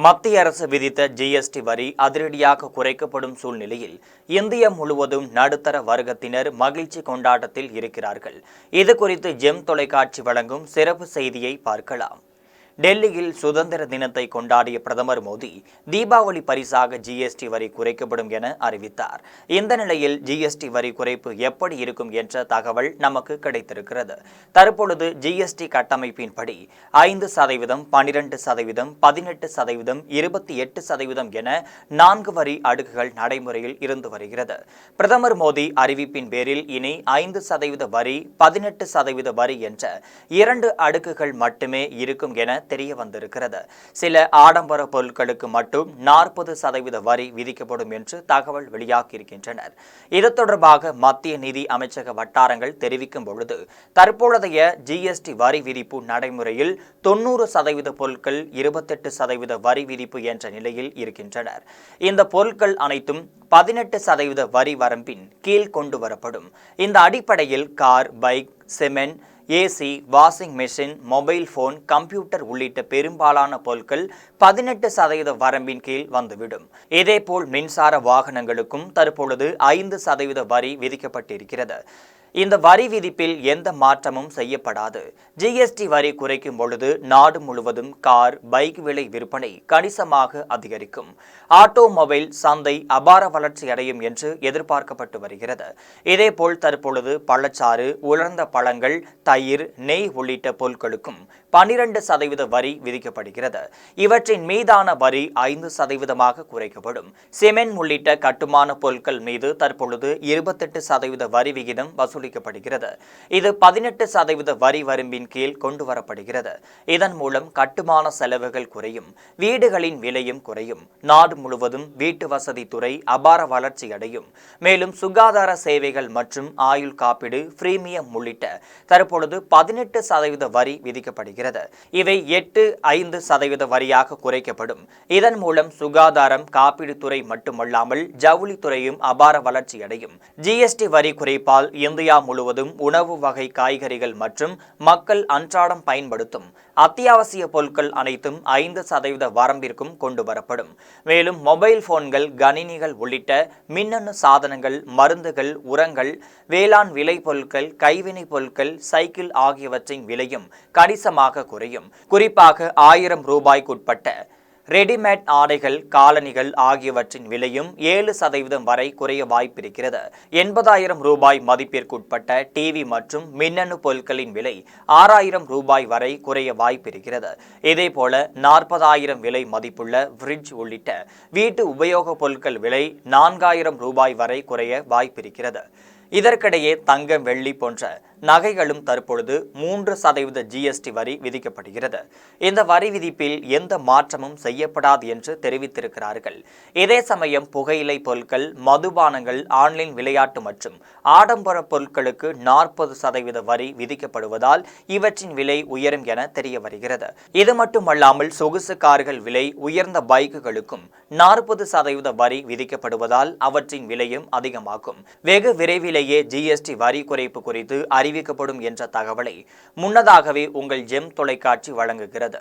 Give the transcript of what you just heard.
மத்திய அரசு விதித்த ஜிஎஸ்டி வரி அதிரடியாக குறைக்கப்படும் சூழ்நிலையில் இந்தியா முழுவதும் நடுத்தர வர்க்கத்தினர் மகிழ்ச்சி கொண்டாட்டத்தில் இருக்கிறார்கள். இது குறித்து ஜெம் தொலைக்காட்சி வழங்கும் சிறப்பு செய்தியை பார்க்கலாம். டெல்லியில் சுதந்திர தினத்தை கொண்டாடிய பிரதமர் மோடி தீபாவளி பரிசாக ஜிஎஸ்டி வரி குறைக்கப்படும் என அறிவித்தார். இந்த நிலையில் ஜிஎஸ்டி வரி குறைப்பு எப்படி இருக்கும் என்ற தகவல் நமக்கு கிடைத்திருக்கிறது. தற்பொழுது ஜிஎஸ்டி கட்டமைப்பின்படி 5%, 12%, 18%, 28% என 4 வரி அடுக்குகள் நடைமுறையில் இருந்து வருகிறது. பிரதமர் மோடி அறிவிப்பின் பேரில் இனி 5% வரி, 18% வரி என்ற 2 அடுக்குகள் மட்டுமே இருக்கும் என தெரிய வந்திருக்கிறது. சில ஆடம்பர பொருட்களுக்கு மட்டும் 40% வரி விதிக்கப்படும் என்று தகவல் வெளியாகியிருக்கின்றனர். இது தொடர்பாக மத்திய நிதி அமைச்சக வட்டாரங்கள் தெரிவிக்கும் பொழுது தற்பொழுதைய ஜிஎஸ்டி வரி விதிப்பு நடைமுறையில் 90% பொருட்கள் 28% வரி விதிப்பு என்ற நிலையில் இருக்கின்றனர். இந்த பொருட்கள் அனைத்தும் 18% வரி வரம்பின் கீழ் கொண்டு வரப்படும். இந்த அடிப்படையில் car, bike, cement, AC, washing machine, mobile phone, computer உள்ளிட்ட பெரும்பாலான பொருட்கள் 18% வரம்பின் கீழ் வந்துவிடும். இதேபோல் மின்சார வாகனங்களுக்கும் தற்பொழுது 5% வரி விதிக்கப்பட்டிருக்கிறது. இந்த வரி விதிப்பில் எந்த மாற்றமும் செய்யப்படாது. ஜிஎஸ்டி வரி குறைக்கும் பொழுது நாடு முழுவதும் கார், பைக் விலை விற்பனை கணிசமாக அதிகரிக்கும். ஆட்டோமொபைல் சந்தை அபார வளர்ச்சி அடையும் என்று எதிர்பார்க்கப்பட்டு வருகிறது. இதேபோல் தற்பொழுது பழச்சாறு, உலர்ந்த பழங்கள், தயிர், நெய் உள்ளிட்ட பொருட்களுக்கும் 12% வரி விதிக்கப்படுகிறது. இவற்றின் மீதான வரி 5% குறைக்கப்படும். சிமெண்ட் உள்ளிட்ட கட்டுமான பொருட்கள் மீது தற்பொழுது 28% வரி விகிதம் வசூலிக்கப்படுகிறது. இது 18% வரி வரம்பின் கீழ் கொண்டு வரப்படுகிறது. இதன் மூலம் கட்டுமான செலவுகள் குறையும், வீடுகளின் விலையும் குறையும். நாடு முழுவதும் வீட்டு வசதி துறை அபார வளர்ச்சி அடையும். மேலும் சுகாதார சேவைகள் மற்றும் ஆயுள் காப்பீடு, பிரீமியம் உள்ளிட்ட தற்பொழுது 18% வரி விதிக்கப்படுகிறது. இவை 8-5% வரியாக குறைக்கப்படும். இதன் மூலம் சுகாதாரம், காப்பீடு துறை மட்டுமல்லாமல் ஜவுளித்துறையும் அபார வளர்ச்சி அடையும். ஜிஎஸ்டி வரி குறைப்பால் இந்தியா முழுவதும் உணவு வகை காய்கறிகள் மற்றும் மக்கள் அன்றாடம் பயன்படுத்தும் அத்தியாவசிய பொருட்கள் அனைத்தும் 5% வரம்பிற்கும் கொண்டு வரப்படும். மேலும் மொபைல் போன்கள், கணினிகள் உள்ளிட்ட மின்னணு சாதனங்கள், மருந்துகள், உரங்கள், வேளாண் விளை பொருட்கள், கைவினை பொருட்கள், சைக்கிள் ஆகியவற்றின் விலையும் கணிசமாக குறையும். குறிப்பாக 1000 ரூபாய்க்குட்பட்ட ரெடிமேட் ஆடைகள், காலணிகள் ஆகியவற்றின் விலையும் 7% வரை குறைய வாய்ப்பிருக்கிறது. 80,000 ரூபாய் மதிப்பிற்குட்பட்ட டிவி மற்றும் மின்னணு பொருட்களின் விலை 6,000 ரூபாய் வரை குறைய வாய்ப்பிருக்கிறது. இதேபோல 40,000 விலை மதிப்புள்ள ஃப்ரிட்ஜ் உள்ளிட்ட வீட்டு உபயோகப் பொருட்கள் விலை 4,000 ரூபாய் வரை குறைய வாய்ப்பிருக்கிறது. இதற்கிடையே தங்கம், வெள்ளி போன்ற நகைகளும் தற்பொழுது 3% ஜிஎஸ்டி வரி விதிக்கப்படுகிறது. இந்த வரி விதிப்பில் எந்த மாற்றமும் செய்யப்படாது என்று தெரிவித்திருக்கிறார்கள். இதே சமயம் புகையிலை பொருட்கள், மதுபானங்கள், ஆன்லைன் விளையாட்டு மற்றும் ஆடம்பர பொருட்களுக்கு 40% வரி விதிக்கப்படுவதால் இவற்றின் விலை உயரும் என தெரிய வருகிறது. இது மட்டுமல்லாமல் சொகுசு கார்கள் விலை, உயர்ந்த பைக்குகளுக்கும் 40% வரி விதிக்கப்படுவதால் அவற்றின் விலையும் அதிகமாகும். வெகு விரைவிலேயே ஜிஎஸ்டி வரி குறைப்பு குறித்து அறிவிக்கப்படும் என்ற தகவலை முன்னதாகவே உங்கள் ஜெம் தொலைக்காட்சி வழங்குகிறது.